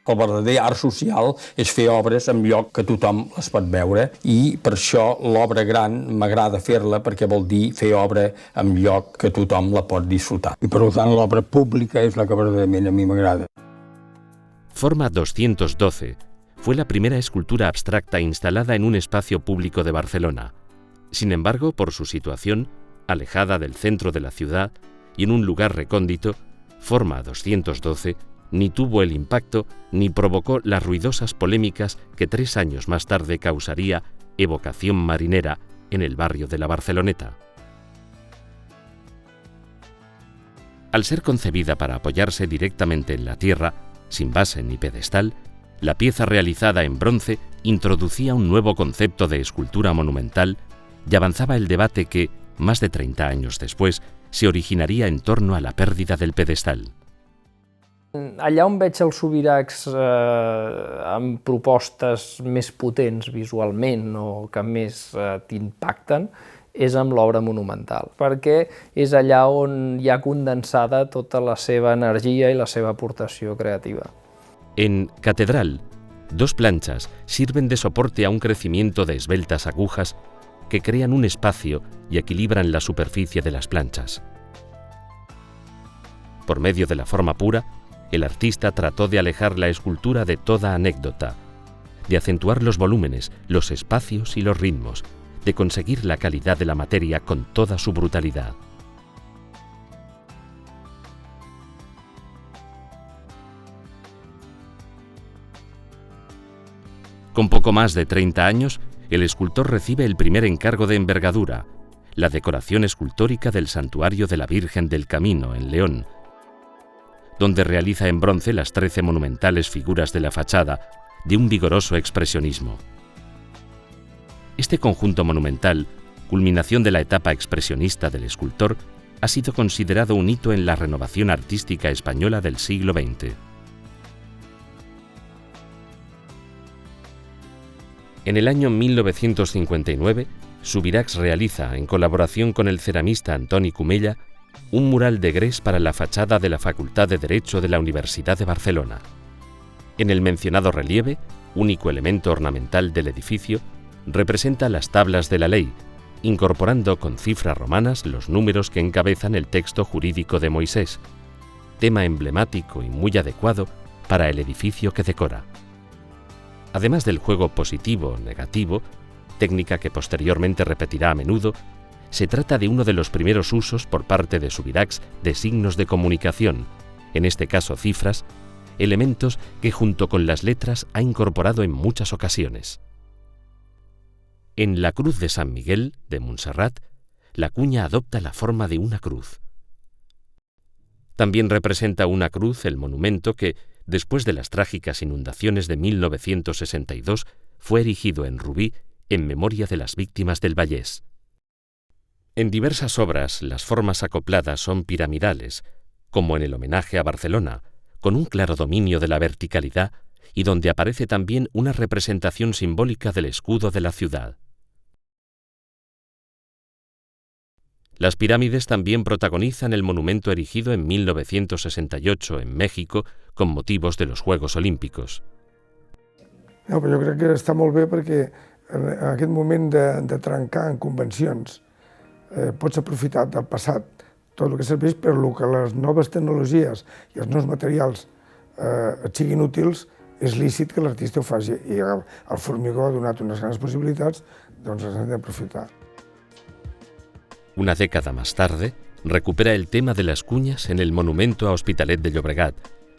El verdader art social és fer obres en lloc que tothom les pot veure i per això l'obra gran m'agrada fer-la perquè vol dir fer obra en lloc que tothom la pot disfrutar. I per tant l'obra pública és la que verdaderament a mi m'agrada. Forma 212 fue la primera escultura abstracta instalada en un espacio público de Barcelona. Sin embargo, por su situación, alejada del centro de la ciudad y en un lugar recóndito, Forma 212 ni tuvo el impacto ni provocó las ruidosas polémicas que 3 años más tarde causaría Evocación Marinera en el barrio de la Barceloneta. Al ser concebida para apoyarse directamente en la tierra, sin base ni pedestal, la pieza realizada en bronce introducía un nuevo concepto de escultura monumental y avanzaba el debate que, más de 30 años después, se originaría en torno a la pérdida del pedestal. Allà on veig els Subirachs amb propostes més potents visualment o que més t'impacten és amb l'obra monumental, perquè és allà on hi ha condensada tota la seva energia i la seva aportació creativa. En Catedral, 2 planchas sirven de soporte a un crecimiento de esbeltas agujas que crean un espacio y equilibran la superficie de las planchas. Por medio de la forma pura, el artista trató de alejar la escultura de toda anécdota, de acentuar los volúmenes, los espacios y los ritmos, de conseguir la calidad de la materia con toda su brutalidad. Con poco más de 30 años, el escultor recibe el primer encargo de envergadura, la decoración escultórica del Santuario de la Virgen del Camino, en León, donde realiza en bronce las 13 monumentales figuras de la fachada, de un vigoroso expresionismo. Este conjunto monumental, culminación de la etapa expresionista del escultor, ha sido considerado un hito en la renovación artística española del siglo XX. En el año 1959, Subirachs realiza, en colaboración con el ceramista Antoni Comella, un mural de gres para la fachada de la Facultad de Derecho de la Universidad de Barcelona. En el mencionado relieve, único elemento ornamental del edificio, representa las tablas de la ley, incorporando con cifras romanas los números que encabezan el texto jurídico de Moisés, tema emblemático y muy adecuado para el edificio que decora. Además del juego positivo-negativo, técnica que posteriormente repetirá a menudo, se trata de uno de los primeros usos por parte de Subirachs de signos de comunicación, en este caso cifras, elementos que junto con las letras ha incorporado en muchas ocasiones. En la Cruz de San Miguel, de Montserrat, la cuña adopta la forma de una cruz. También representa una cruz el monumento que, después de las trágicas inundaciones de 1962, fue erigido en Rubí en memoria de las víctimas del Vallés. En diversas obras, las formas acopladas son piramidales, como en el homenaje a Barcelona, con un claro dominio de la verticalidad y donde aparece también una representación simbólica del escudo de la ciudad. Las pirámides también protagonizan el monumento erigido en 1968 en México con motivos de los Juegos Olímpicos. No, però jo crec que està molt bé perquè en aquest moment de trencar en convencions pots aprofitar del passat tot el que serveix, però el que les noves tecnologies i els nous materials et siguin útils, és lícit que l'artista ho faci. I el Formigó ha donat unes grans possibilitats, doncs les hem d'aprofitar. Una década más tarde, recupera el tema de las cuñas en el monumento a Hospitalet de Llobregat,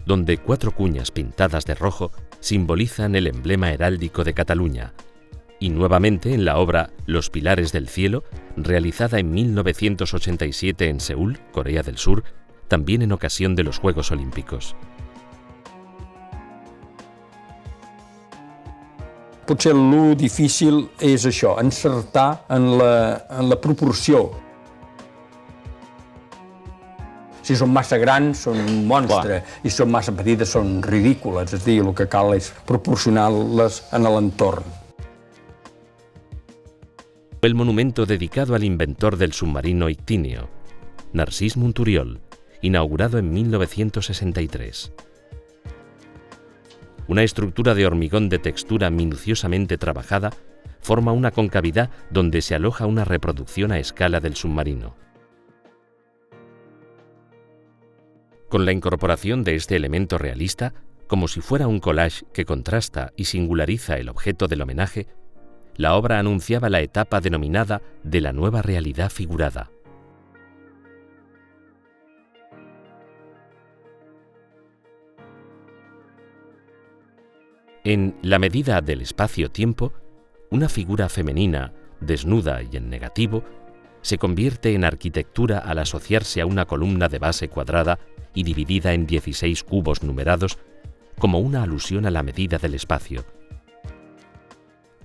donde 4 cuñas pintadas de rojo simbolizan el emblema heráldico de Cataluña, y nuevamente en la obra Los Pilares del Cielo, realizada en 1987 en Seúl, Corea del Sur, también en ocasión de los Juegos Olímpicos. Potser el difícil és això, encertar en la proporció. Si són massa grans, són un monstre, i si són massa petites, són ridícules. És a dir, el que cal és proporcionar-les en l'entorn. El monumento dedicado al inventor del submarino Ictíneo, Narcís Monturiol, inaugurado en 1963. una estructura de hormigón de textura minuciosamente trabajada forma una concavidad donde se aloja una reproducción a escala del submarino. Con la incorporación de este elemento realista, como si fuera un collage que contrasta y singulariza el objeto del homenaje, la obra anunciaba la etapa denominada de la nueva realidad figurada. En La medida del espacio-tiempo, una figura femenina, desnuda y en negativo, se convierte en arquitectura al asociarse a una columna de base cuadrada y dividida en 16 cubos numerados como una alusión a la medida del espacio.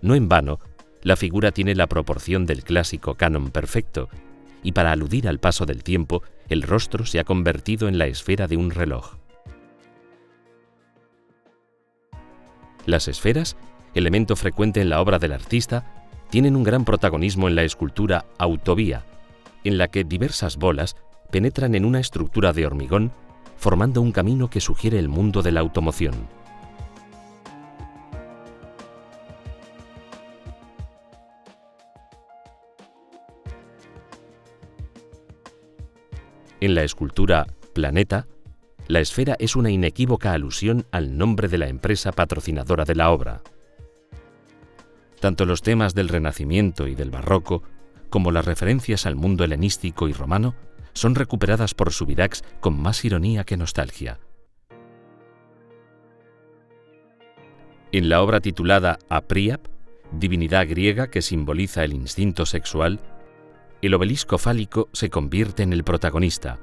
No en vano, la figura tiene la proporción del clásico canon perfecto, y para aludir al paso del tiempo, el rostro se ha convertido en la esfera de un reloj. Las esferas, elemento frecuente en la obra del artista, tienen un gran protagonismo en la escultura Autovía, en la que diversas bolas penetran en una estructura de hormigón, formando un camino que sugiere el mundo de la automoción. En la escultura Planeta, la esfera es una inequívoca alusión al nombre de la empresa patrocinadora de la obra. Tanto los temas del Renacimiento y del Barroco, como las referencias al mundo helenístico y romano, son recuperadas por Subirachs con más ironía que nostalgia. En la obra titulada Apriap, divinidad griega que simboliza el instinto sexual, el obelisco fálico se convierte en el protagonista,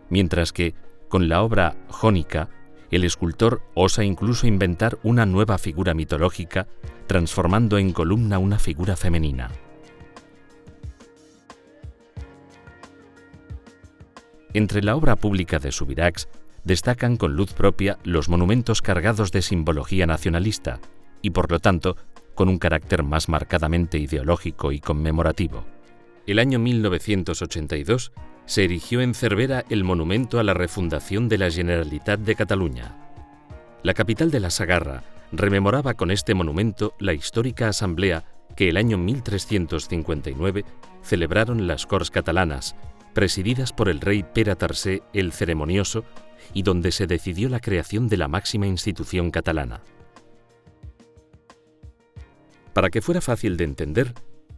mientras que, con la obra Jónica, el escultor osa incluso inventar una nueva figura mitológica, transformando en columna una figura femenina. Entre la obra pública de Subirachs destacan con luz propia los monumentos cargados de simbología nacionalista y, por lo tanto, con un carácter más marcadamente ideológico y conmemorativo. El año 1982 se erigió en Cervera el monumento a la refundación de la Generalitat de Cataluña. La capital de la Sagarra rememoraba con este monumento la histórica asamblea que el año 1359 celebraron las Corts Catalanas, presididas por el rey Pere III el Ceremonioso, y donde se decidió la creación de la máxima institución catalana. Para que fuera fácil de entender,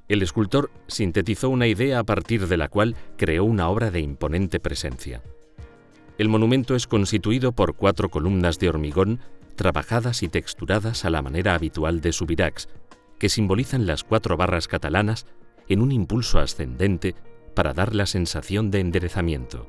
el escultor sintetizó una idea a partir de la cual creó una obra de imponente presencia. El monumento es constituido por 4 columnas de hormigón trabajadas y texturadas a la manera habitual de Subirachs, que simbolizan las 4 barras catalanas en un impulso ascendente para dar la sensación de enderezamiento.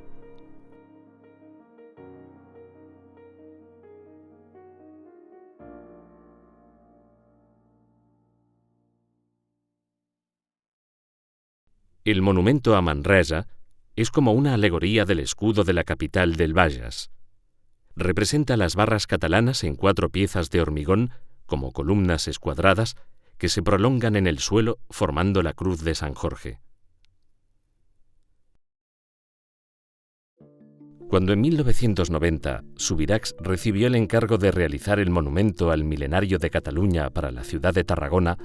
El monumento a Manresa es como una alegoría del escudo de la capital del Bages. Representa las barras catalanas en 4 piezas de hormigón, como columnas escuadradas, que se prolongan en el suelo formando la cruz de San Jorge. Cuando en 1990 Subirachs recibió el encargo de realizar el monumento al milenario de Cataluña para la ciudad de Tarragona,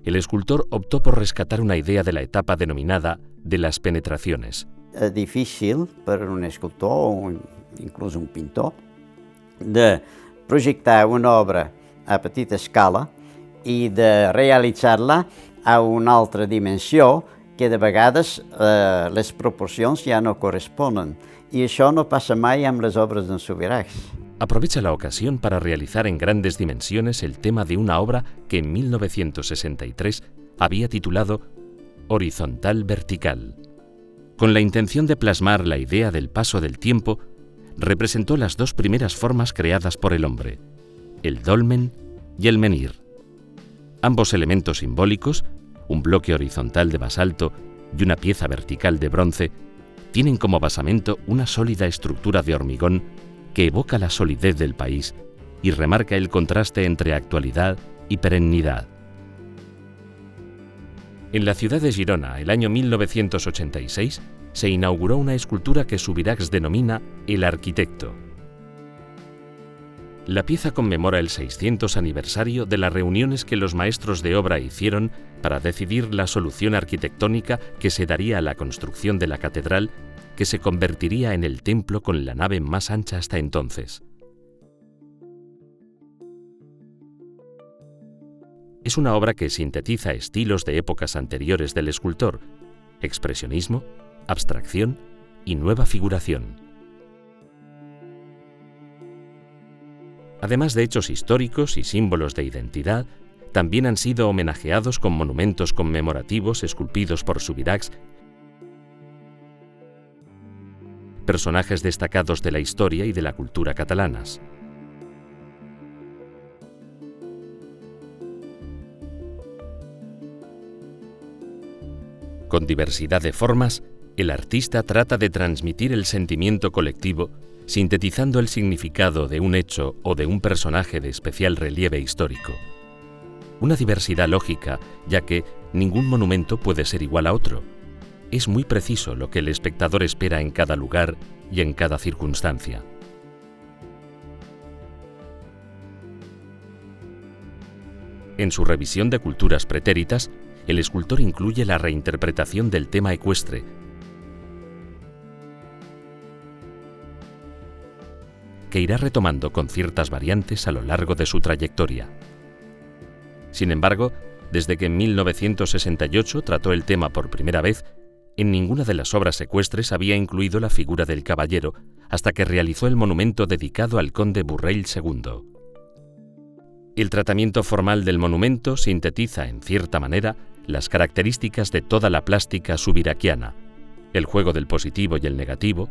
el escultor optó por rescatar una idea de la etapa denominada de las penetraciones. És difícil per a un escultor o inclús un pintor de projectar una obra a petita escala i de realitzar-la a una altra dimensió que de vegades les proporcions ja no corresponen. I això no passa mai amb les obres d'en Subirachs. Aprovecha la ocasión para realizar en grandes dimensiones el tema de una obra que en 1963 había titulado Horizontal Vertical. Con la intención de plasmar la idea del paso del tiempo, representó las 2 primeras formas creadas por el hombre, el dolmen y el menhir. Ambos elementos simbólicos, un bloque horizontal de basalto y una pieza vertical de bronce, tienen como basamento una sólida estructura de hormigón que evoca la solidez del país y remarca el contraste entre actualidad y perennidad. En la ciudad de Girona, el año 1986, se inauguró una escultura que Subirachs denomina El Arquitecto. La pieza conmemora el 600 aniversario de las reuniones que los maestros de obra hicieron para decidir la solución arquitectónica que se daría a la construcción de la catedral, que se convertiría en el templo con la nave más ancha hasta entonces. Es una obra que sintetiza estilos de épocas anteriores del escultor: expresionismo, abstracción y nueva figuración. Además de hechos históricos y símbolos de identidad, también han sido homenajeados con monumentos conmemorativos esculpidos por Subirachs, personajes destacados de la historia y de la cultura catalanas. Con diversidad de formas, el artista trata de transmitir el sentimiento colectivo, sintetizando el significado de un hecho o de un personaje de especial relieve histórico. Una diversidad lógica, ya que ningún monumento puede ser igual a otro. Es muy preciso lo que el espectador espera en cada lugar y en cada circunstancia. En su revisión de culturas pretéritas, el escultor incluye la reinterpretación del tema ecuestre, que irá retomando con ciertas variantes a lo largo de su trayectoria. Sin embargo, desde que en 1968 trató el tema por primera vez, en ninguna de las obras ecuestres había incluido la figura del caballero, hasta que realizó el monumento dedicado al conde Burrell II. El tratamiento formal del monumento sintetiza, en cierta manera, las características de toda la plástica subirachiana: el juego del positivo y el negativo,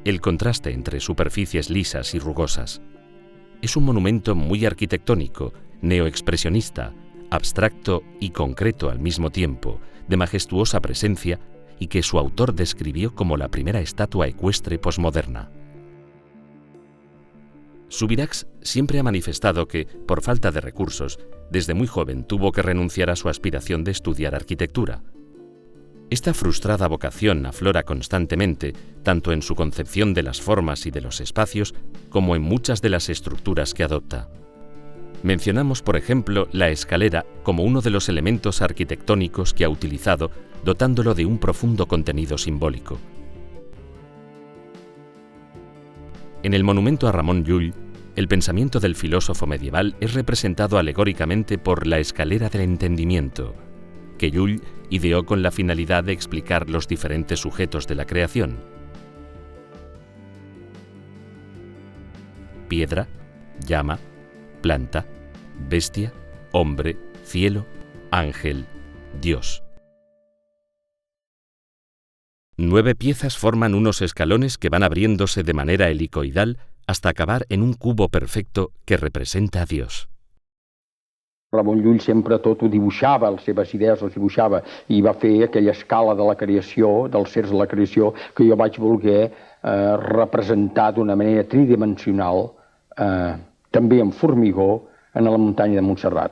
el contraste entre superficies lisas y rugosas. Es un monumento muy arquitectónico, neoexpresionista, abstracto y concreto al mismo tiempo, de majestuosa presencia, y que su autor describió como la primera estatua ecuestre posmoderna. Subirachs siempre ha manifestado que, por falta de recursos, desde muy joven tuvo que renunciar a su aspiración de estudiar arquitectura. Esta frustrada vocación aflora constantemente, tanto en su concepción de las formas y de los espacios, como en muchas de las estructuras que adopta. Mencionamos, por ejemplo, la escalera como uno de los elementos arquitectónicos que ha utilizado, dotándolo de un profundo contenido simbólico. En el monumento a Ramon Llull, el pensamiento del filósofo medieval es representado alegóricamente por la escalera del entendimiento, que Llull ideó con la finalidad de explicar los diferentes sujetos de la creación: piedra, llama, planta, bestia, hombre, cielo, ángel, Dios. 9 piezas forman unos escalones que van abriéndose de manera helicoidal hasta acabar en un cubo perfecto que representa a Dios. Ramon Llull sempre tot ho dibuixava, les seves idees les dibuixava, i va fer aquella escala de la creació, dels sers de la creació, que jo vaig voler representar d'una manera tridimensional, també en formigó, en la muntanya de Montserrat.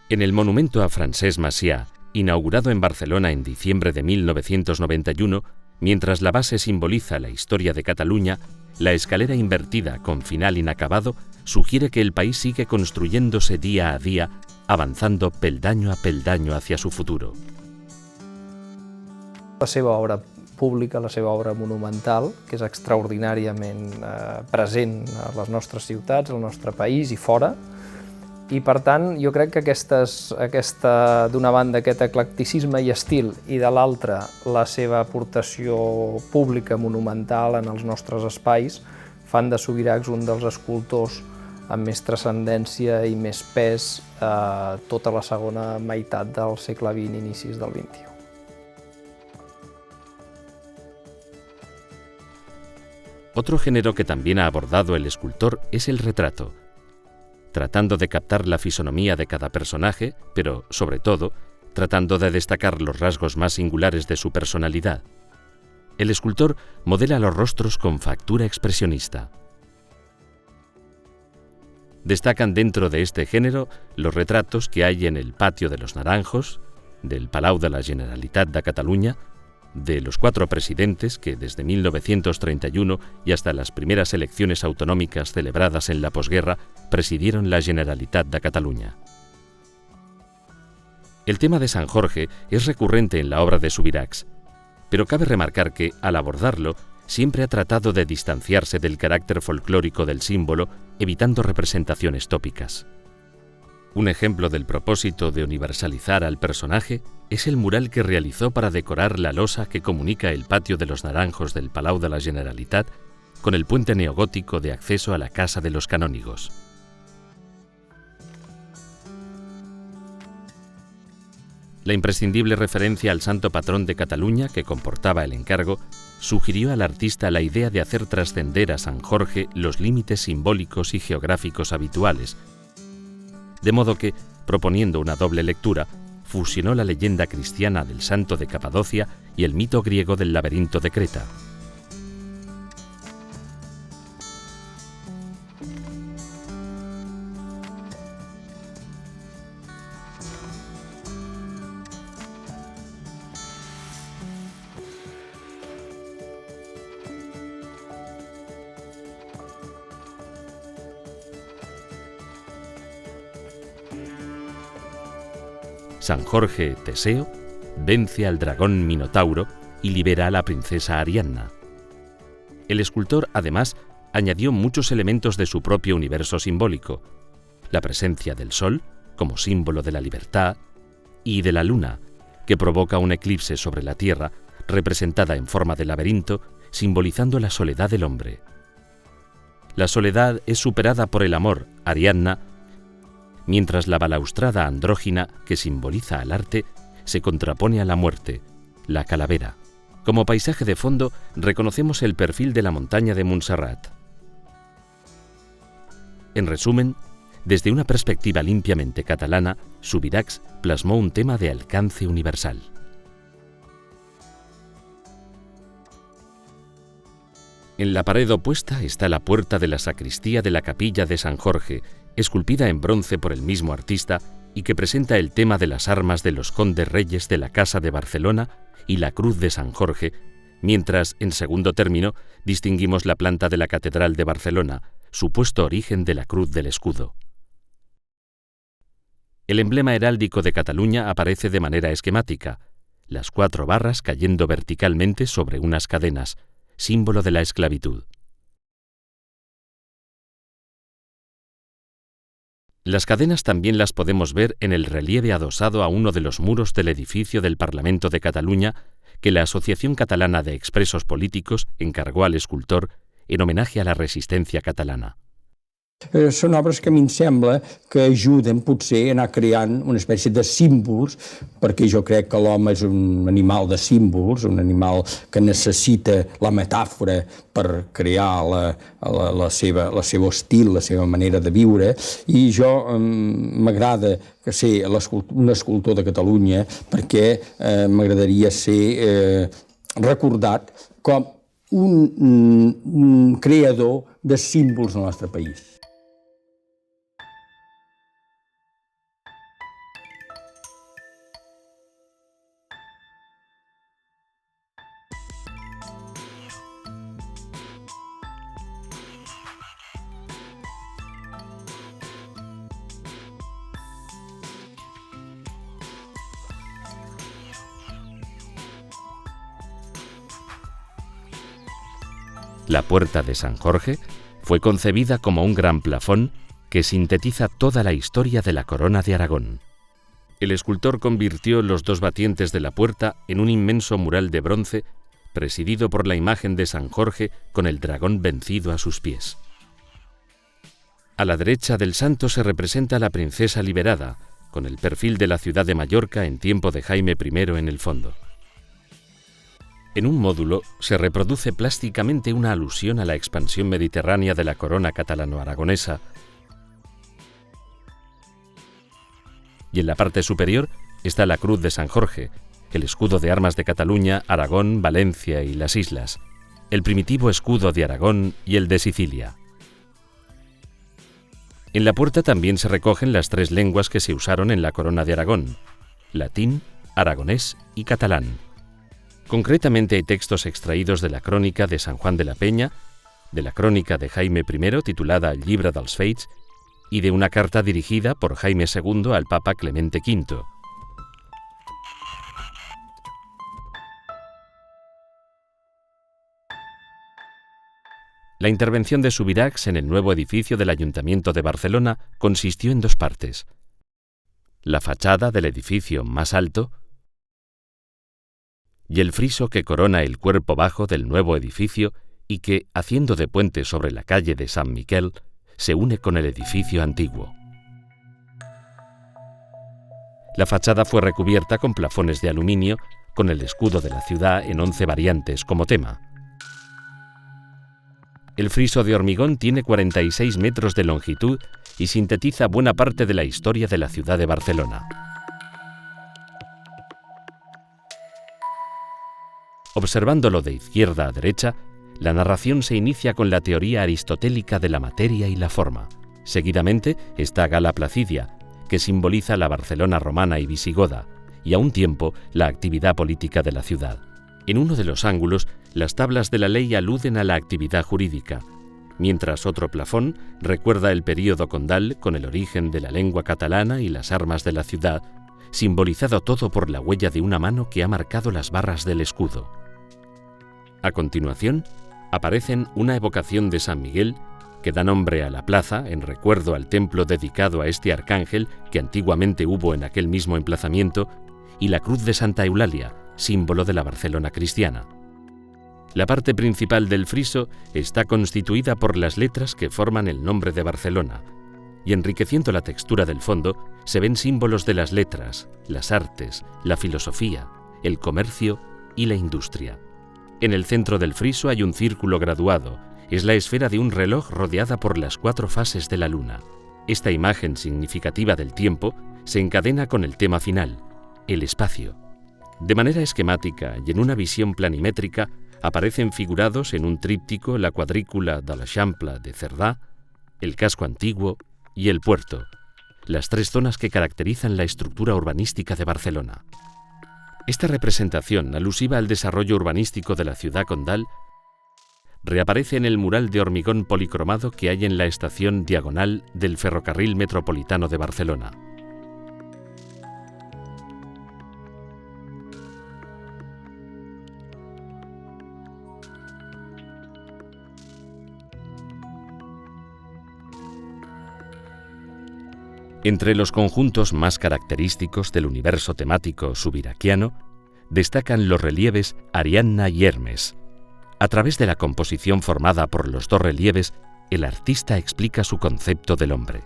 En el monumento a Francesc Macià, inaugurado en Barcelona en diciembre de 1991, mientras la base simboliza la historia de Cataluña, la escalera invertida con final inacabado sugiere que el país sigue construyéndose día a día, avanzando peldaño a peldaño hacia su futuro. La seva obra pública, la seva obra monumental, que és extraordinàriament present a les nostres ciutats, al nostre país i fora, i per tant jo crec que d'una banda aquest eclecticisme i estil, i de l'altra la seva aportació pública monumental en els nostres espais, fan de Subirachs un dels escultors amb més transcendència i més pes tota la segona meitat del segle XX i inicis del XXI. Otro género que también ha abordado el escultor es el retrato, tratando de captar la fisonomía de cada personaje, pero, sobre todo, tratando de destacar los rasgos más singulares de su personalidad. El escultor modela los rostros con factura expresionista. Destacan dentro de este género los retratos que hay en el Patio de los Naranjos, del Palau de la Generalitat de Catalunya, de los 4 presidentes que desde 1931 y hasta las primeras elecciones autonómicas celebradas en la posguerra presidieron la Generalitat de Cataluña. El tema de San Jorge es recurrente en la obra de Subirachs, pero cabe remarcar que, al abordarlo, siempre ha tratado de distanciarse del carácter folclórico del símbolo, evitando representaciones tópicas. Un ejemplo del propósito de universalizar al personaje es el mural que realizó para decorar la losa que comunica el patio de los Naranjos del Palau de la Generalitat con el puente neogótico de acceso a la Casa de los Canónigos. La imprescindible referencia al santo patrón de Cataluña que comportaba el encargo sugirió al artista la idea de hacer trascender a San Jorge los límites simbólicos y geográficos habituales, de modo que, proponiendo una doble lectura, fusionó la leyenda cristiana del santo de Capadocia y el mito griego del laberinto de Creta. San Jorge Teseo vence al dragón Minotauro y libera a la princesa Ariadna. El escultor, además, añadió muchos elementos de su propio universo simbólico: la presencia del sol, como símbolo de la libertad, y de la luna, que provoca un eclipse sobre la tierra, representada en forma de laberinto, simbolizando la soledad del hombre. La soledad es superada por el amor, Ariadna, mientras la balaustrada andrógina, que simboliza al arte, se contrapone a la muerte, la calavera. Como paisaje de fondo, reconocemos el perfil de la montaña de Montserrat. En resumen, desde una perspectiva limpiamente catalana, Subirachs plasmó un tema de alcance universal. En la pared opuesta está la puerta de la sacristía de la capilla de San Jorge, esculpida en bronce por el mismo artista y que presenta el tema de las armas de los condes reyes de la Casa de Barcelona y la cruz de San Jorge, mientras, en segundo término, distinguimos la planta de la Catedral de Barcelona, supuesto origen de la cruz del escudo. El emblema heráldico de Cataluña aparece de manera esquemática: las 4 barras cayendo verticalmente sobre unas cadenas, símbolo de la esclavitud. Las cadenas también las podemos ver en el relieve adosado a uno de los muros del edificio del Parlamento de Cataluña que la Asociación Catalana de Expresos Políticos encargó al escultor en homenaje a la resistència catalana. Són obres que a mi em sembla que ajuden potser a anar creant una espècie de símbols, perquè jo crec que l'home és un animal de símbols, un animal que necessita la metàfora per crear la seva estil, la seva manera de viure, i jo m'agrada ser un escultor de Catalunya perquè m'agradaria ser recordat com un creador de símbols del nostre país. La puerta de San Jorge fue concebida como un gran plafón que sintetiza toda la historia de la corona de Aragón. El escultor convirtió los 2 batientes de la puerta en un inmenso mural de bronce presidido por la imagen de San Jorge con el dragón vencido a sus pies. A la derecha del santo se representa a la princesa liberada, con el perfil de la ciudad de Mallorca en tiempo de Jaime I en el fondo. En un módulo se reproduce plásticamente una alusión a la expansión mediterránea de la corona catalano-aragonesa, y en la parte superior está la cruz de San Jorge, el escudo de armas de Cataluña, Aragón, Valencia y las islas, el primitivo escudo de Aragón y el de Sicilia. En la puerta también se recogen las 3 lenguas que se usaron en la corona de Aragón: latín, aragonés y catalán, Concretamente hay textos extraídos de la Crónica de San Juan de la Peña, de la Crónica de Jaime I titulada El Llibre dels Feits y de una carta dirigida por Jaime II al Papa Clemente V. La intervención de Subirachs en el nuevo edificio del Ayuntamiento de Barcelona consistió en dos partes: la fachada del edificio más alto y el friso que corona el cuerpo bajo del nuevo edificio y que, haciendo de puente sobre la calle de San Miquel, se une con el edificio antiguo. La fachada fue recubierta con plafones de aluminio con el escudo de la ciudad en 11 variantes como tema. El friso de hormigón tiene 46 metros de longitud y sintetiza buena parte de la historia de la ciudad de Barcelona. Observándolo de izquierda a derecha, la narración se inicia con la teoría aristotélica de la materia y la forma. Seguidamente está Gala Placidia, que simboliza la Barcelona romana y visigoda, y a un tiempo la actividad política de la ciudad. En uno de los ángulos, las tablas de la ley aluden a la actividad jurídica, mientras otro plafón recuerda el período condal con el origen de la lengua catalana y las armas de la ciudad, simbolizado todo por la huella de una mano que ha marcado las barras del escudo. A continuación, aparecen una evocación de San Miguel, que da nombre a la plaza en recuerdo al templo dedicado a este arcángel que antiguamente hubo en aquel mismo emplazamiento, y la cruz de Santa Eulalia, símbolo de la Barcelona cristiana. La parte principal del friso está constituida por las letras que forman el nombre de Barcelona, y enriqueciendo la textura del fondo se ven símbolos de las letras, las artes, la filosofía, el comercio y la industria. En el centro del friso hay un círculo graduado, es la esfera de un reloj rodeada por las 4 fases de la luna. Esta imagen significativa del tiempo se encadena con el tema final, el espacio. De manera esquemática y en una visión planimétrica aparecen figurados en un tríptico la cuadrícula de l'Eixample de Cerdà, el casco antiguo y el puerto, las 3 zonas que caracterizan la estructura urbanística de Barcelona. Esta representación, alusiva al desarrollo urbanístico de la ciudad condal, reaparece en el mural de hormigón policromado que hay en la estación diagonal del Ferrocarril Metropolitano de Barcelona. Entre los conjuntos más característicos del universo temático subiraquiano destacan los relieves Ariadna y Hermes. A través de la composición formada por los 2 relieves, el artista explica su concepto del hombre.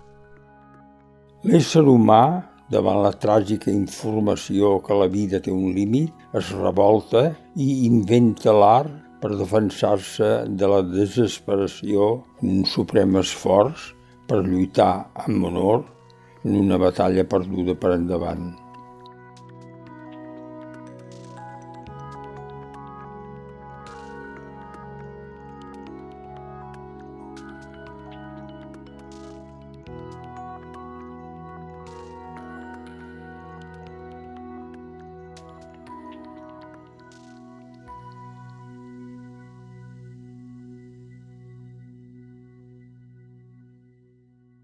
L'ésser humà, davant la tràgica informació que la vida té un límit, es revolta i inventa l'art per defensar-se de la desesperació en un suprem esforç per lluitar amb honor en una batalla perduda per endavant.